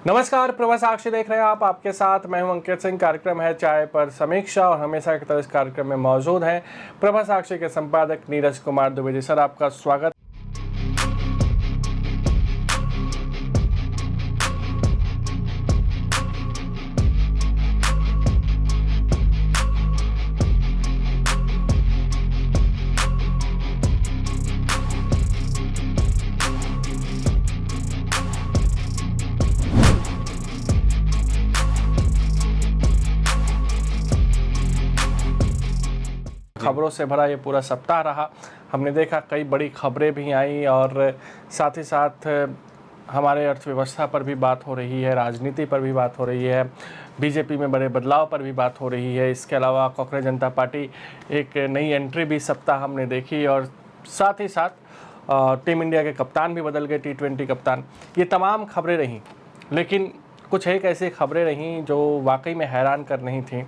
नमस्कार, प्रभा साक्षी देख रहे हैं आप। आपके साथ मैं हूं अंकित सिंह। कार्यक्रम है चाय पर समीक्षा और हमेशा की तरह इस कार्यक्रम में मौजूद हैं प्रभा साक्षी के संपादक नीरज कुमार द्विवेदी। सर, आपका स्वागत। खबरों से भरा ये पूरा सप्ताह रहा। हमने देखा कई बड़ी खबरें भी आई और साथ ही साथ हमारे अर्थव्यवस्था पर भी बात हो रही है, राजनीति पर भी बात हो रही है, बीजेपी में बड़े बदलाव पर भी बात हो रही है। इसके अलावा कांग्रेस जनता पार्टी एक नई एंट्री भी सप्ताह हमने देखी और साथ ही साथ टीम इंडिया के कप्तान भी बदल गए, T20 कप्तान। ये तमाम खबरें रहीं, लेकिन कुछ एक ऐसी खबरें रहीं जो वाकई में हैरान कर रही थीं।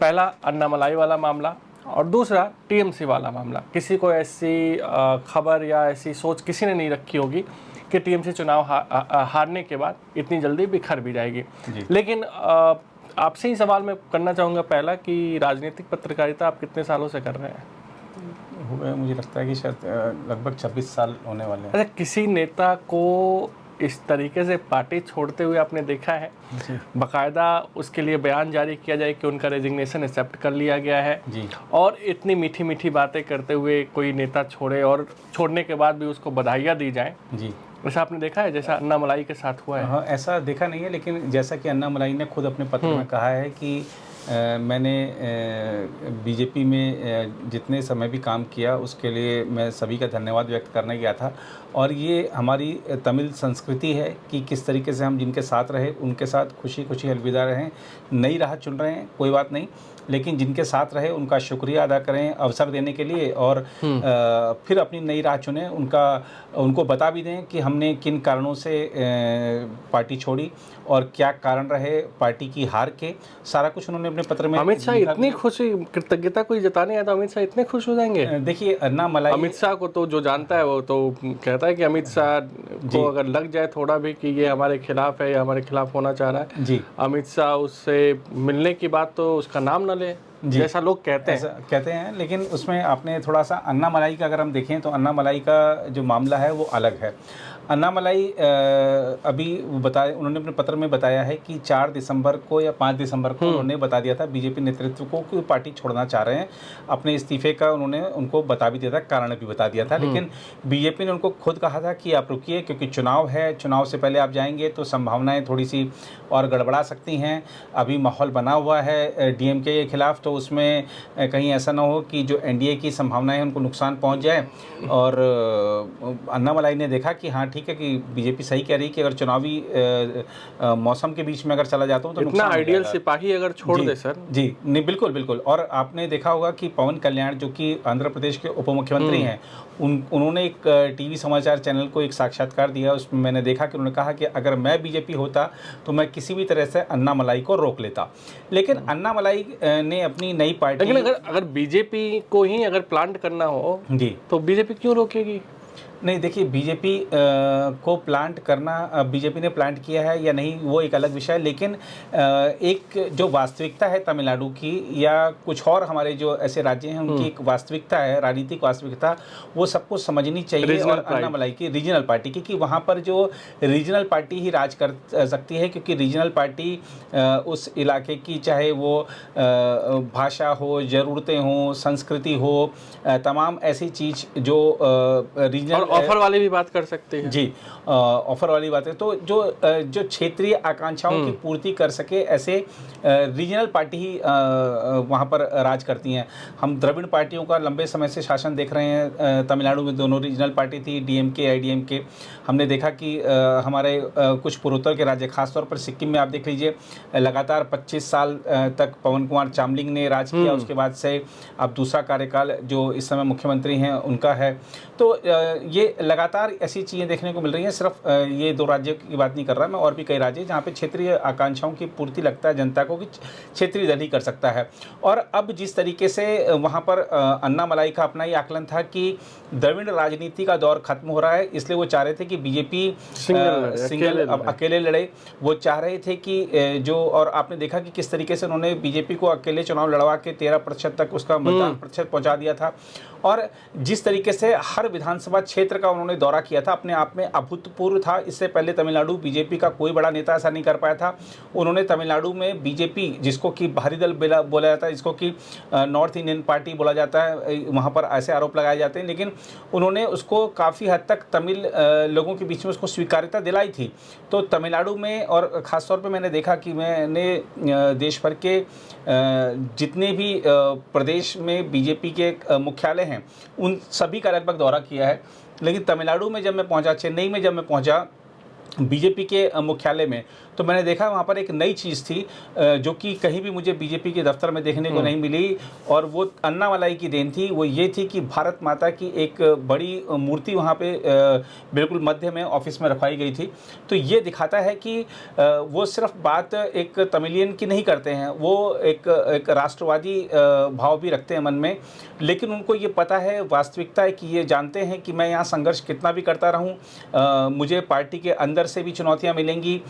पहला अन्नामलाई वाला मामला और दूसरा टीएमसी वाला मामला। किसी को ऐसी खबर या ऐसी सोच किसी ने नहीं रखी होगी कि टीएमसी चुनाव हारने के बाद इतनी जल्दी बिखर भी जाएगी। लेकिन आपसे ही सवाल मैं करना चाहूँगा पहला कि राजनीतिक पत्रकारिता आप कितने सालों से कर रहे हैं? हुए मुझे लगता है कि शायद लगभग 26 साल होने वाले हैं। अच्छा, किसी नेता को इस तरीके से पार्टी छोड़ते हुए आपने देखा है? बाकायदा उसके लिए बयान जारी किया जाए कि उनका रेजिग्नेशन एक्सेप्ट कर लिया गया है जी। और इतनी मीठी मीठी बातें करते हुए कोई नेता छोड़े और छोड़ने के बाद भी उसको बधाइयाँ दी जाएं जी। ऐसा आपने देखा है जैसा अन्नामलाई के साथ हुआ है? हाँ, ऐसा देखा नहीं है, लेकिन जैसा कि अन्नामलाई ने खुद अपने पत्र में कहा है कि मैंने बीजेपी में जितने समय भी काम किया उसके लिए मैं सभी का धन्यवाद व्यक्त करने गया था। और ये हमारी तमिल संस्कृति है कि किस तरीके से हम जिनके साथ रहे उनके साथ खुशी खुशी अलविदा रहें। नई राह चुन रहे हैं, कोई बात नहीं, लेकिन जिनके साथ रहे उनका शुक्रिया अदा करें अवसर देने के लिए और फिर अपनी नई राह चुनें। उनको बता भी दें कि हमने किन कारणों से पार्टी छोड़ी और क्या कारण रहे पार्टी की हार के। सारा कुछ उन्होंने अपने पत्र में। अमित शाह इतनी खुशी कृतज्ञता कोई जताने आया तो अमित शाह इतने खुश हो जाएंगे? देखिए, अन्नामलाई अमित शाह को तो जो जानता है वो तो कहता है कि अमित शाह को अगर लग जाए थोड़ा भी कि ये हमारे खिलाफ है या हमारे खिलाफ होना चाह रहा है जी, अमित शाह उससे मिलने की बात तो उसका नाम न ले, जैसा लोग कहते हैं। लेकिन उसमें आपने थोड़ा सा अन्नामलाई का अगर हम देखें तो अन्नामलाई का जो मामला है वो अलग है। अन्नामलाई अभी उन्होंने अपने पत्र में बताया है कि 4 दिसंबर को या 5 दिसंबर को उन्होंने बता दिया था बीजेपी नेतृत्व को कि वो पार्टी छोड़ना चाह रहे हैं। अपने इस्तीफे का उन्होंने उनको बता भी दिया था, कारण भी बता दिया था। लेकिन बीजेपी ने उनको खुद कहा था कि आप रुकिए, क्योंकि चुनाव है, चुनाव से पहले आप जाएंगे तो संभावनाएं थोड़ी सी और गड़बड़ा सकती हैं। अभी माहौल बना हुआ है डीएमके के खिलाफ, तो उसमें कहीं ऐसा ना हो कि जो एनडीए की संभावनाएं उनको नुकसान पहुंच जाए। और अन्नामलाई ने देखा कि हाँ ठीक है कि बीजेपी सही कह रही है कि अगर चुनावी मौसम के बीच में अगर चला जाता हूँ तो इतना आइडियल सिपाही अगर छोड़ दे सर। जी नहीं, बिल्कुल। और आपने देखा होगा कि पवन कल्याण जो कि आंध्र प्रदेश के उप मुख्यमंत्री हैं, उन्होंने एक टीवी समाचार चैनल को एक साक्षात्कार दिया। उसमें मैंने देखा कि उन्होंने कहा कि अगर मैं बीजेपी होता तो मैं किसी भी तरह से अन्नामलाई को रोक लेता। लेकिन अन्नामलाई ने अपनी नई पार्टी, लेकिन अगर बीजेपी को ही अगर प्लांट करना हो जी तो बीजेपी क्यों रोकेगी? नहीं, देखिए, बीजेपी को प्लांट करना, बीजेपी ने प्लांट किया है या नहीं वो एक अलग विषय है। लेकिन एक जो वास्तविकता है तमिलनाडु की या कुछ और हमारे जो ऐसे राज्य हैं उनकी एक वास्तविकता है, राजनीतिक वास्तविकता, वो सबको समझनी चाहिए। और अन्नामलाई की रीजनल पार्टी की कि वहाँ पर जो रीजनल पार्टी ही राज कर सकती है, क्योंकि रीजनल पार्टी उस इलाके की, चाहे वो भाषा हो, ज़रूरतें हों, संस्कृति हो, तमाम ऐसी चीज़ जो रीजनल ऑफर वाली भी बात कर सकते हैं जी। ऑफर वाली बात है तो जो क्षेत्रीय आकांक्षाओं की पूर्ति कर सके ऐसे रीजनल पार्टी ही वहाँ पर राज करती हैं। हम द्रविड़ पार्टियों का लंबे समय से शासन देख रहे हैं। तमिलनाडु में दोनों रीजनल पार्टी थी, डीएमके आईडीएमके। हमने देखा कि हमारे कुछ पूर्वोत्तर के राज्य, खासतौर पर सिक्किम में आप देख लीजिए, लगातार 25 साल तक पवन कुमार चामलिंग ने राज किया। उसके बाद से अब दूसरा कार्यकाल जो इस समय मुख्यमंत्री हैं उनका है। तो ये लगातार ऐसी चीज़ें देखने को मिल रही हैं। सिर्फ ये 2 राज्यों की बात नहीं कर रहा मैं, और भी कई राज्य जहाँ पे क्षेत्रीय आकांक्षाओं की पूर्ति लगता है जनता को कि क्षेत्रीय दल ही कर सकता है। और अब जिस तरीके से वहाँ पर अन्नामलाई का अपना ही आकलन था कि द्रविड़ राजनीति का दौर खत्म हो रहा है, इसलिए वो चाह रहे थे कि बीजेपी सिंगल अब अकेले लड़े। वो चाह रहे थे कि जो, और आपने देखा कि किस तरीके से उन्होंने बीजेपी को अकेले चुनाव लड़वा के 13% तक उसका मतदान प्रतिशत पहुंचा दिया था। और जिस तरीके से हर विधानसभा क्षेत्र का उन्होंने दौरा किया था, अपने आप में अभूतपूर्व था। इससे पहले तमिलनाडु बीजेपी का कोई बड़ा नेता ऐसा नहीं कर पाया था। उन्होंने तमिलनाडु में बीजेपी, जिसको कि बाहरी दल बोला जाता है, जिसको कि नॉर्थ इंडियन पार्टी बोला जाता है, वहाँ पर ऐसे आरोप लगाए जाते हैं, लेकिन उन्होंने उसको काफ़ी हद तक तमिल लोगों के बीच में उसको स्वीकार्यता दिलाई थी। तो तमिलनाडु में, और ख़ासतौर पर मैंने देखा कि मैंने देश भर के जितने भी प्रदेश में बीजेपी के मुख्यालय हैं उन सभी का लगभग दौरा किया है। लेकिन तमिलनाडु में जब मैं पहुंचा, चेन्नई में जब मैं पहुंचा बीजेपी के मुख्यालय में, तो मैंने देखा वहाँ पर एक नई चीज़ थी जो कि कहीं भी मुझे बीजेपी के दफ्तर में देखने को नहीं मिली, और वो अन्नामलाई की देन थी। वो ये थी कि भारत माता की एक बड़ी मूर्ति वहाँ पे बिल्कुल मध्य में ऑफिस में रखवाई गई थी। तो ये दिखाता है कि वो सिर्फ बात एक तमिलियन की नहीं करते हैं, वो एक राष्ट्रवादी भाव भी रखते हैं मन में, लेकिन उनको ये पता है, वास्तविकता है कि ये जानते हैं कि मैं यहाँ संघर्ष कितना भी करता रहूँ, मुझे पार्टी के अंदर से भी चुनौतियाँ मिलेंगी।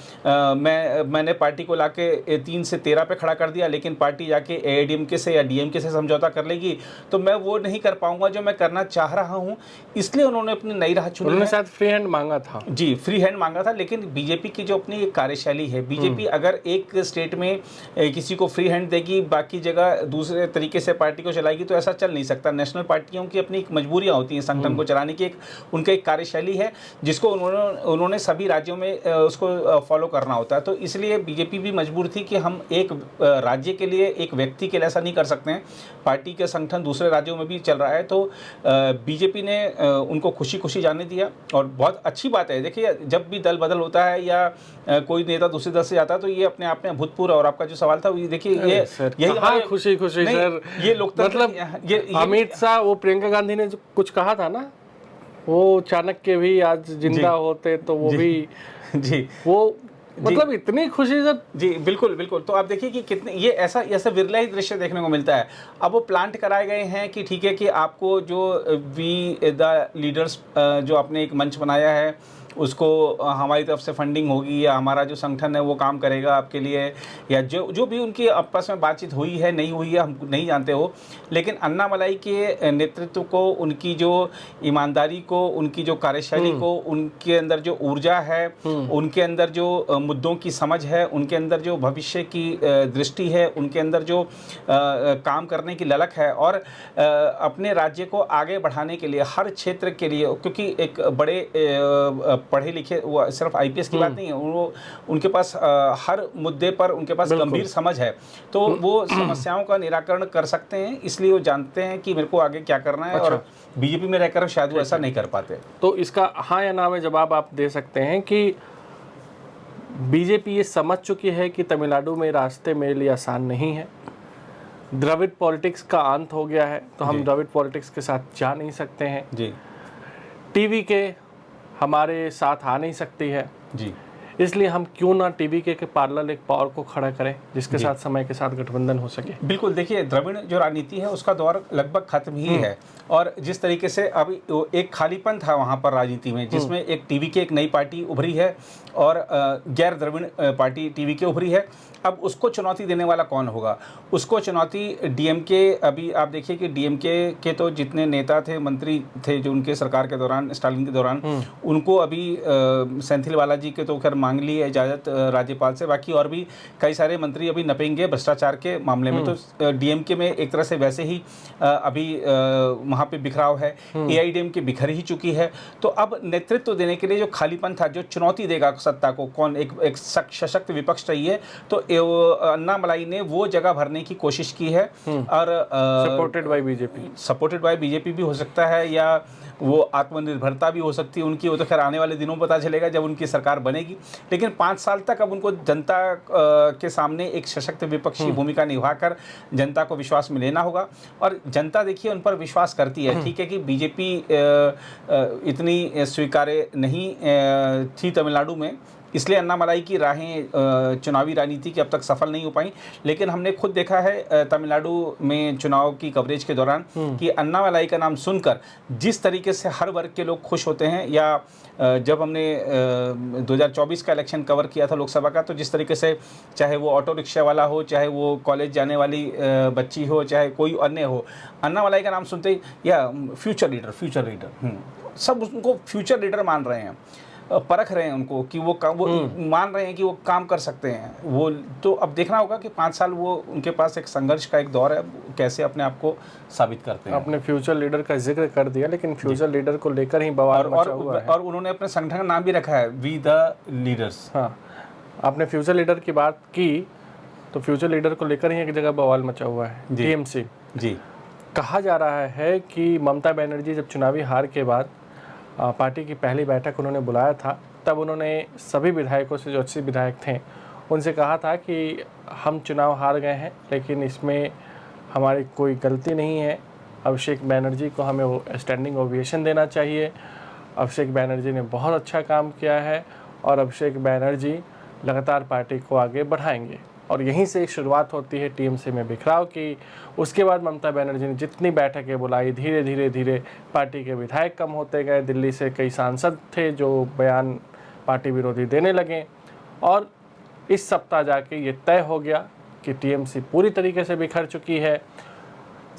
मैंने पार्टी को लाके 3 से 13 पे खड़ा कर दिया, लेकिन पार्टी जाके एआईडीएमके से या डीएमके से समझौता कर लेगी, तो मैं वो नहीं कर पाऊंगा जो मैं करना चाह रहा हूँ। इसलिए उन्होंने अपनी नई राह चुनी। उन्होंने शायद फ्री हैंड मांगा था। जी, फ्री हैंड मांगा था, लेकिन बीजेपी की जो अपनी एक कार्यशैली है, बीजेपी अगर एक स्टेट में किसी को फ्री हैंड देगी, बाकी जगह दूसरे तरीके से पार्टी को चलाएगी, तो ऐसा चल नहीं सकता। नेशनल पार्टियों की अपनी एक मजबूरियाँ होती हैं संगठन को चलाने की, उनका एक कार्यशैली है जिसको उन्होंने सभी राज्यों में उसको फॉलो करना होता है। तो इसलिए बीजेपी भी मजबूर थी कि हम एक राज्य के लिए, एक व्यक्ति के लिए ऐसा नहीं कर सकते हैं, पार्टी के संगठन दूसरे राज्यों में भी चल रहा है। तो बीजेपी ने उनको खुशी खुशी जाने दिया, और बहुत अच्छी बात है। देखिए, जब भी दल बदल होता है या कोई नेता दूसरे दल से जाता है, तो ये अपने आप में अभूतपूर्व। और आपका जो सवाल था, देखिए ये यही हमारे खुशी खुशी सर, ये लोकतंत्र, मतलब ये अमित शाह, वो प्रियंका गांधी ने जो कुछ कहा था ना, वो चाणक्य भी आज जिंदा होते तो वो भी जी, वो मतलब इतनी खुशी सर। जी बिल्कुल बिल्कुल। तो आप देखिए कि कितने ये ऐसा विरला ही दृश्य देखने को मिलता है। अब वो प्लांट कराए गए हैं कि ठीक है कि आपको जो वी द लीडर्स जो आपने एक मंच बनाया है, उसको हमारी तरफ से फंडिंग होगी, या हमारा जो संगठन है वो काम करेगा आपके लिए, या जो भी उनकी आपस में बातचीत हुई है नहीं हुई है हम नहीं जानते हो, लेकिन अन्नामलाई के नेतृत्व को, उनकी जो ईमानदारी को, उनकी जो कार्यशैली को, उनके अंदर जो ऊर्जा है, उनके अंदर जो मुद्दों की समझ है, उनके अंदर जो भविष्य की दृष्टि है, उनके अंदर जो काम करने की ललक है, और अपने राज्य को आगे बढ़ाने के लिए हर क्षेत्र के लिए, क्योंकि एक बड़े पढ़े लिखे, वो सिर्फ आईपीएस की बात नहीं है, वो उनके पास हर मुद्दे पर उनके पास गंभीर समझ है, तो वो समस्याओं का निराकरण कर सकते हैं। इसलिए वो जानते हैं कि मेरे को आगे क्या करना है। और बीजेपी में रहकर शायद वो ऐसा नहीं कर पाते। तो इसका हाँ या ना में जवाब आप दे सकते हैं कि बीजेपी ये समझ चुकी है कि तमिलनाडु में रास्ते मेरे लिए आसान नहीं है, द्रविड़ पॉलिटिक्स का अंत हो गया है, तो हम द्रविड़ पॉलिटिक्स के साथ जा नहीं सकते हैं जी। टीवी के हमारे साथ आ नहीं सकती है जी, इसलिए हम क्यों ना टीवी के पैरेलल एक पावर को खड़ा करें जिसके साथ समय के साथ गठबंधन हो सके। बिल्कुल, देखिए द्रविड़ जो राजनीति है उसका दौर लगभग खत्म ही है, और जिस तरीके से अभी एक खालीपन था वहाँ पर राजनीति में, जिसमें एक टीवी के एक नई पार्टी उभरी है और गैर द्रविड़ पार्टी टीवी के उभरी है। अब उसको चुनौती देने वाला कौन होगा? उसको चुनौती डीएमके, अभी आप देखिए कि डीएमके के तो जितने नेता थे, मंत्री थे जो उनके सरकार के दौरान, स्टालिन के दौरान, उनको अभी सेंथिल बालाजी के तो खैर मांग ली है इजाज़त राज्यपाल से, बाकी और भी कई सारे मंत्री अभी नपेंगे भ्रष्टाचार के मामले में। तो डीएमके में एक तरह से वैसे ही अभी वहाँ पे बिखराव है, एआईडीएमके बिखर ही चुकी है। तो अब नेतृत्व देने के लिए जो खालीपन था, जो चुनौती देगा सत्ता को, कौन एक सशक्त विपक्ष चाहिए, तो अन्नामलाई ने वो जगह भरने की कोशिश की है। और सपोर्टेड बाय बीजेपी भी हो सकता है, या वो आत्मनिर्भरता भी हो सकती है उनकी, वो तो खैर आने वाले दिनों में पता चलेगा जब उनकी सरकार बनेगी। लेकिन 5 साल तक अब उनको जनता के सामने एक सशक्त विपक्षी भूमिका निभाकर जनता को विश्वास में लेना होगा। और जनता देखिए उन पर विश्वास करती है। ठीक है कि बीजेपी इतनी स्वीकार्य नहीं थी तमिलनाडु में, इसलिए अन्नामलाई की राहें चुनावी राजनीति की अब तक सफल नहीं हो पाई। लेकिन हमने खुद देखा है तमिलनाडु में चुनाव की कवरेज के दौरान कि अन्नामलाई का नाम सुनकर जिस तरीके से हर वर्ग के लोग खुश होते हैं, या जब हमने 2024 का इलेक्शन कवर किया था लोकसभा का, तो जिस तरीके से चाहे वो ऑटो रिक्शा वाला हो, चाहे वो कॉलेज जाने वाली बच्ची हो, चाहे कोई अन्य हो, अन्नामलाई का नाम सुनते ही या फ्यूचर लीडर सब उनको फ्यूचर लीडर मान रहे हैं, परख रहे हैं उनको कि वो मान रहे हैं कि वो काम कर सकते हैं वो। तो अब देखना होगा कि 5 साल वो उनके पास एक संघर्ष का एक दौर है, कैसे अपने आप को साबित करते हैं। अपने फ्यूचर लीडर का जिक्र कर दिया, लेकिन फ्यूचर लीडर को लेकर ही बवाल मचा हुआ है। और उन्होंने अपने संगठन का नाम भी रखा है वी द लीडर्स। हाँ, आपने फ्यूचर लीडर की बात की तो फ्यूचर लीडर को लेकर ही एक जगह बवाल मचा हुआ है। टीएमसी जी, कहा जा रहा है कि ममता बनर्जी जब चुनावी हार के बाद पार्टी की पहली बैठक उन्होंने बुलाया था, तब उन्होंने सभी विधायकों से, जो 80 विधायक थे, उनसे कहा था कि हम चुनाव हार गए हैं, लेकिन इसमें हमारी कोई गलती नहीं है। अभिषेक बनर्जी को हमें वो स्टैंडिंग ओवेशन देना चाहिए। अभिषेक बनर्जी ने बहुत अच्छा काम किया है और अभिषेक बनर्जी लगातार पार्टी को आगे बढ़ाएंगे। और यहीं से एक शुरुआत होती है टीएमसी में बिखराव की। उसके बाद ममता बनर्जी ने जितनी बैठकें बुलाई, धीरे धीरे पार्टी के विधायक कम होते गए। दिल्ली से कई सांसद थे जो बयान पार्टी विरोधी देने लगे, और इस सप्ताह जाके ये तय हो गया कि टीएमसी पूरी तरीके से बिखर चुकी है।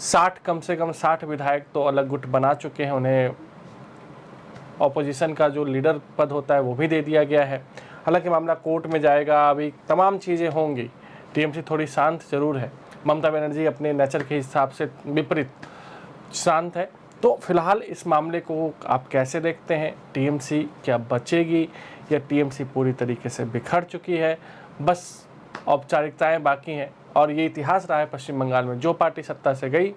60 कम से कम 60 विधायक तो अलग गुट बना चुके हैं, उन्हें ऑपोजिशन का जो लीडर पद होता है वो भी दे दिया गया है। हालांकि मामला कोर्ट में जाएगा, अभी तमाम चीज़ें होंगी। टीएमसी थोड़ी शांत जरूर है, ममता बनर्जी अपने नेचर के हिसाब से विपरीत शांत है। तो फिलहाल इस मामले को आप कैसे देखते हैं? टीएमसी क्या बचेगी या टीएमसी पूरी तरीके से बिखर चुकी है? बस औपचारिकताएं बाकी हैं, और ये इतिहास रहा है पश्चिम बंगाल में, जो पार्टी सत्ता से गई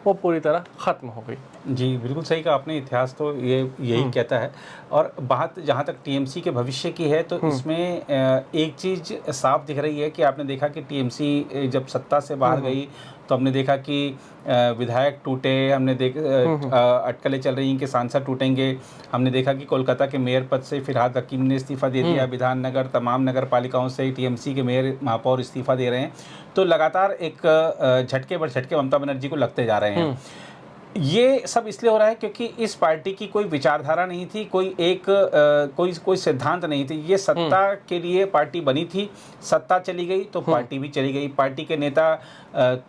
वो पूरी तरह ख़त्म हो गई। जी, बिल्कुल सही कहा आपने। इतिहास तो यही कहता है। और बात जहाँ तक टीएमसी के भविष्य की है, तो इसमें एक चीज़ साफ दिख रही है कि आपने देखा कि टीएमसी जब सत्ता से बाहर गई तो हमने देखा कि विधायक टूटे, हमने अटकलें चल रही हैं कि सांसद टूटेंगे। हमने देखा कि कोलकाता के मेयर पद से फिरहाद हकीम ने इस्तीफ़ा दे दिया। विधाननगर, तमाम नगर पालिकाओं से टीएमसी के मेयर, महापौर इस्तीफ़ा दे रहे हैं। तो लगातार एक झटके पर झटके ममता बनर्जी को लगते जा रहे हैं। ये सब इसलिए हो रहा है क्योंकि इस पार्टी की कोई विचारधारा नहीं थी, कोई सिद्धांत नहीं थी। ये सत्ता के लिए पार्टी बनी थी, सत्ता चली गई तो पार्टी भी चली गई। पार्टी के नेता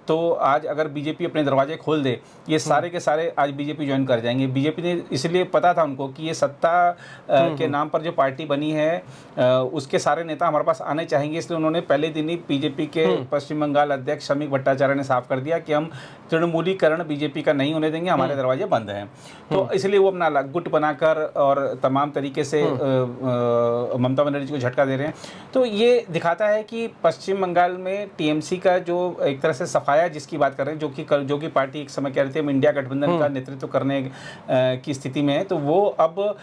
तो आज अगर बीजेपी अपने दरवाजे खोल दे, ये सारे के सारे आज बीजेपी ज्वाइन कर जाएंगे। बीजेपी ने इसलिए पता था उनको कि ये सत्ता के नाम पर जो पार्टी बनी है उसके सारे नेता हमारे पास आने चाहेंगे, इसलिए उन्होंने पहले दिन ही बीजेपी के पश्चिम बंगाल अध्यक्ष शमीक भट्टाचार्य ने साफ कर दिया कि हम तृणमूलीकरण बीजेपी का नहीं होने देंगे, हमारे दरवाजे बंद हैं। तो इसलिए वो अपना अलग गुट बनाकर और तमाम तरीके से ममता बनर्जी को झटका दे रहे हैं। तो ये दिखाता है कि पश्चिम बंगाल में टीएमसी का जो एक तरह से सफाया जिसकी बात कर रहे हैं, जो कि पार्टी एक समय कह रहे थे हम इंडिया गठबंधन का नेतृत्व करने की स्थिति में है, तो वो अब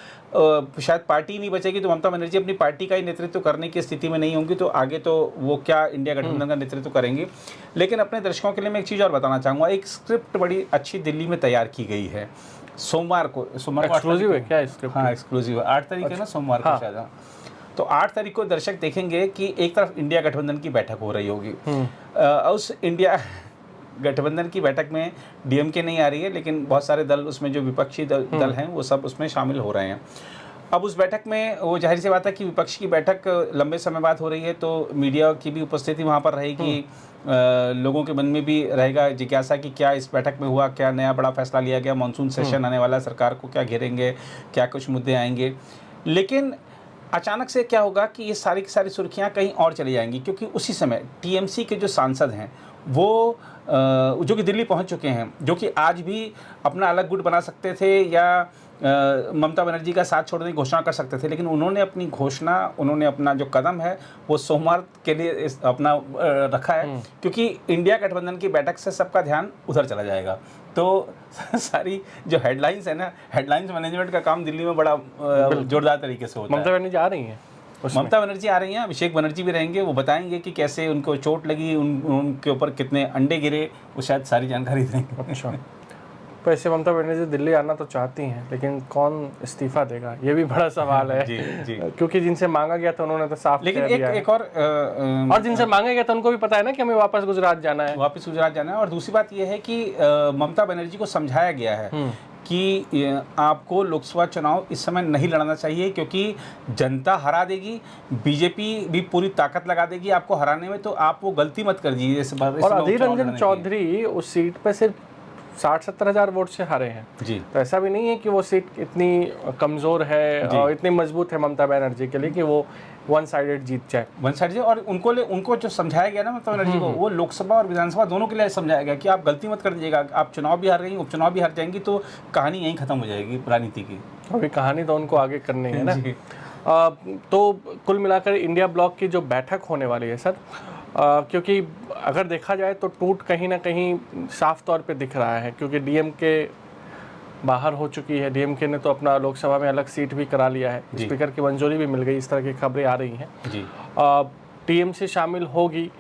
शायद पार्टी नहीं बचेगी, तो ममता बनर्जी अपनी पार्टी का ही नेतृत्व करने की स्थिति में नहीं होंगी, तो आगे तो वो क्या इंडिया गठबंधन का नेतृत्व करेंगी। लेकिन अपने दर्शकों के लिए मैं एक चीज़ और बताना चाहूँगा। एक स्क्रिप्ट बड़ी अच्छी दिल्ली में तैयार की गई है। सोमवार को एक्सक्लूसिव है क्या स्क्रिप्ट? हाँ, एक्सक्लूसिव है। 8 तारीख है ना, सोमवार को शायद। तो 8 तारीख को दर्शक देखेंगे कि एक तरफ इंडिया गठबंधन की बैठक हो रही होगी। उस इंडिया गठबंधन की बैठक में डीएमके नहीं आ रही है, लेकिन बहुत सारे दल उसमें, जो विपक्षी दल हैं वो सब उसमें शामिल हो रहे हैं। अब उस बैठक में वो जाहिर सी बात है कि विपक्ष की बैठक लंबे समय बाद हो रही है, तो मीडिया की भी उपस्थिति वहाँ पर रहेगी। लोगों के मन में भी रहेगा जिज्ञासा कि क्या इस बैठक में हुआ, क्या नया बड़ा फैसला लिया गया, मानसून सेशन आने वाला, सरकार को क्या घेरेंगे, क्या कुछ मुद्दे आएंगे। लेकिन अचानक से क्या होगा कि ये सारी की सारी सुर्खियाँ कहीं और चली जाएंगी, क्योंकि उसी समय टीएमसी के जो सांसद हैं वो जो कि दिल्ली पहुंच चुके हैं, जो कि आज भी अपना अलग गुट बना सकते थे या ममता बनर्जी का साथ छोड़ने की घोषणा कर सकते थे, लेकिन उन्होंने अपना जो कदम है वो सोमवार के लिए अपना रखा है, क्योंकि इंडिया गठबंधन की बैठक से सबका ध्यान उधर चला जाएगा। तो सारी जो हेडलाइंस है ना, हेडलाइंस मैनेजमेंट का काम दिल्ली में बड़ा जोरदार तरीके से होता है। ममता बनर्जी आ रही हैं? ममता बनर्जी आ रही हैं, अभिषेक बनर्जी भी रहेंगे, वो बताएंगे कि कैसे उनको चोट लगी, उनके ऊपर कितने अंडे गिरे, वो शायद सारी जानकारी देंगे। अच्छा, तो ऐसे ममता बनर्जी दिल्ली आना तो चाहती हैं, लेकिन कौन इस्तीफा देगा, ये भी बड़ा सवाल है। जी। क्योंकि जिनसे मांगा गया था उन्होंने तो साफ लेकिन कह दिया एक और जिनसे मांगा गया था उनको भी पता है ना कि हमें वापस गुजरात जाना है। और दूसरी बात यह है कि ममता बनर्जी को समझाया गया है कि आपको लोकसभा चुनाव इस समय नहीं लड़ना चाहिए, क्योंकि जनता हरा देगी, बीजेपी भी पूरी ताकत लगा देगी आपको हराने में, तो आप वो गलती मत कर दीजिए इस बार। और अधीर रंजन चौधरी उस सीट पे सिर्फ 60-70 हज़ार वोट से हारे हैं जी। तो ऐसा भी नहीं है कि वो सीट इतनी कमज़ोर है और इतनी मजबूत है ममता बनर्जी के लिए कि वो वन साइडेड जीत जाए। और उनको जो समझाया गया ना ममता बनर्जी को, वो लोकसभा और विधानसभा दोनों के लिए समझाया गया कि आप गलती मत कर दीजिएगा, आप चुनाव भी हार गई, उपचुनाव भी हार जाएंगी, तो कहानी यहीं खत्म हो जाएगी राजनीति की। अभी कहानी तो उनको आगे करनी है ना। तो कुल मिलाकर इंडिया ब्लॉक की जो बैठक होने वाली है सर, क्योंकि अगर देखा जाए तो टूट कहीं ना कहीं साफ तौर पे दिख रहा है, क्योंकि डीएमके बाहर हो चुकी है। डीएमके ने तो अपना लोकसभा में अलग सीट भी करा लिया है, स्पीकर की मंजूरी भी मिल गई, इस तरह की खबरें आ रही हैं जी। टीएमसी शामिल होगी,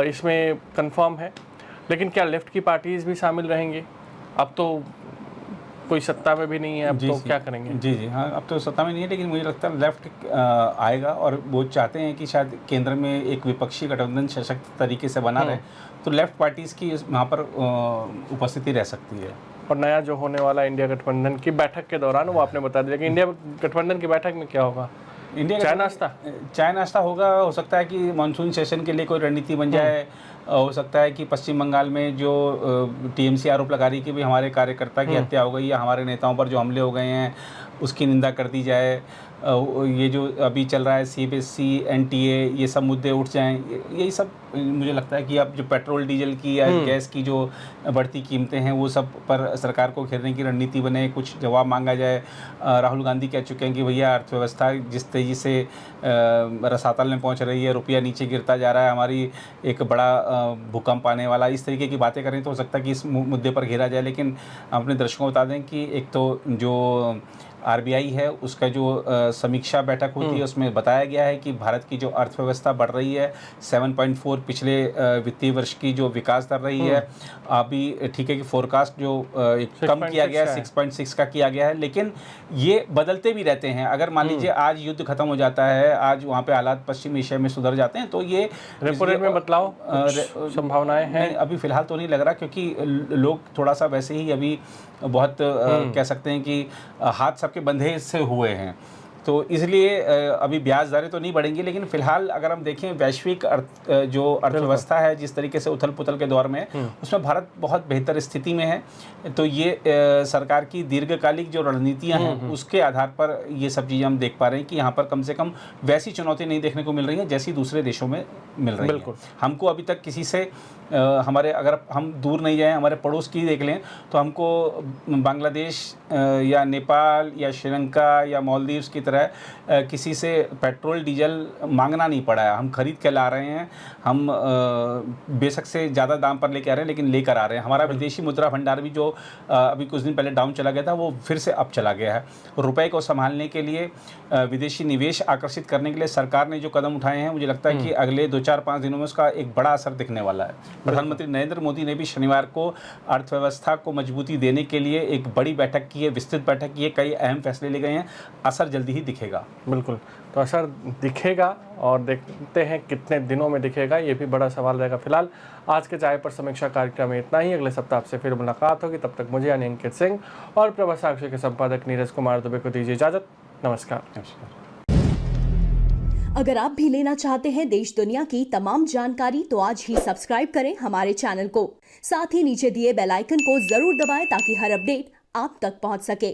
इसमें कंफर्म है, लेकिन क्या लेफ्ट की पार्टीज भी शामिल रहेंगी? अब तो कोई सत्ता में भी नहीं है, अब तो क्या करेंगे? जी हाँ, अब तो सत्ता में नहीं है, लेकिन मुझे लगता है लेफ्ट आएगा, और वो चाहते हैं कि शायद केंद्र में एक विपक्षी गठबंधन सशक्त तरीके से बना रहे, तो लेफ्ट पार्टीज़ की वहाँ पर उपस्थिति रह सकती है। और नया जो होने वाला इंडिया गठबंधन की बैठक के दौरान वो आपने बता दिया कि इंडिया गठबंधन की बैठक में क्या होगा? चाय नाश्ता होगा, हो सकता है कि मानसून सेशन के लिए कोई रणनीति बन जाए, हो सकता है कि पश्चिम बंगाल में जो टीएमसी आरोप लगा रही कि भी हमारे कार्यकर्ता की हत्या हो गई या हमारे नेताओं पर जो हमले हो गए हैं उसकी निंदा कर दी जाए, ये जो अभी चल रहा है सीबीएसई एनटीए, ये सब मुद्दे उठ जाएं, यही सब मुझे लगता है कि अब जो पेट्रोल डीजल की या गैस की जो बढ़ती कीमतें हैं वो सब पर सरकार को घेरने की रणनीति बने, कुछ जवाब मांगा जाए। राहुल गांधी कह चुके हैं कि भैया अर्थव्यवस्था जिस तेज़ी से रसातल में पहुंच रही है, रुपया नीचे गिरता जा रहा है, हमारी एक बड़ा भूकंप आने वाला, इस तरीके की बातें करें तो हो सकता है कि इस मुद्दे पर घेरा जाए। लेकिन अपने दर्शकों को बता दें कि एक तो जो आरबीआई है उसका जो समीक्षा बैठक होती है उसमें बताया गया है कि भारत की जो अर्थव्यवस्था बढ़ रही है 7.4 पिछले वित्तीय वर्ष की जो विकास दर रही है, अभी ठीक है कि फोरकास्ट जो कम किया गया है 6.6 का किया गया है, लेकिन ये बदलते भी रहते हैं। अगर मान लीजिए आज युद्ध खत्म हो जाता है, आज वहाँ पे हालात पश्चिम एशिया में सुधर जाते हैं, तो ये रेपो रेट में बदलाव संभावनाएं हैं? अभी फिलहाल तो नहीं लग रहा, क्योंकि लोग थोड़ा सा वैसे ही अभी बहुत कह सकते हैं कि हाथ सबके बंधे से हुए हैं, तो इसलिए अभी ब्याज दरें तो नहीं बढ़ेंगी। लेकिन फिलहाल अगर हम देखें वैश्विक जो अर्थव्यवस्था है जिस तरीके से उथल पुथल के दौर में, उसमें भारत बहुत बेहतर स्थिति में है। तो ये सरकार की दीर्घकालिक जो रणनीतियां हैं उसके आधार पर ये सब चीज़ें हम देख पा रहे हैं कि यहाँ पर कम से कम वैसी चुनौती नहीं देखने को मिल रही है जैसी दूसरे देशों में मिल रही है। हमको अभी तक किसी से हमारे, अगर हम दूर नहीं जाएं, हमारे पड़ोस की देख लें तो हमको बांग्लादेश या नेपाल या श्रीलंका या मालदीव्स की तरह किसी से पेट्रोल डीजल मांगना नहीं पड़ा है। हम खरीद के ला रहे हैं, हम बेशक से ज़्यादा दाम पर लेके आ रहे हैं लेकिन लेकर आ रहे हैं। हमारा विदेशी मुद्रा भंडार भी जो अभी कुछ दिन पहले डाउन चला गया था वो फिर से अब चला गया है। रुपए को संभालने के लिए, विदेशी निवेश आकर्षित करने के लिए सरकार ने जो कदम उठाए हैं, मुझे लगता है कि अगले 2-4-5 दिनों में उसका एक बड़ा असर दिखने वाला है। प्रधानमंत्री नरेंद्र मोदी ने भी शनिवार को अर्थव्यवस्था को मजबूती देने के लिए एक बड़ी बैठक की है, विस्तृत बैठक की है, कई अहम फैसले लिए गए हैं। असर जल्दी ही दिखेगा। बिल्कुल, तो असर दिखेगा और देखते हैं कितने दिनों में दिखेगा, ये भी बड़ा सवाल रहेगा। फिलहाल आज के चाय पर समीक्षा कार्यक्रम में इतना ही। अगले सप्ताह आपसे फिर मुलाकात होगी, तब तक मुझे यानी अंकित सिंह और प्रभा साक्षी के संपादक नीरज कुमार दुबे को दीजिए इजाजत। नमस्कार। अगर आप भी लेना चाहते हैं देश दुनिया की तमाम जानकारी तो आज ही सब्सक्राइब करें हमारे चैनल को। साथ ही नीचे दिए बेल आइकन को जरूर दबाएं ताकि हर अपडेट आप तक पहुंच सके।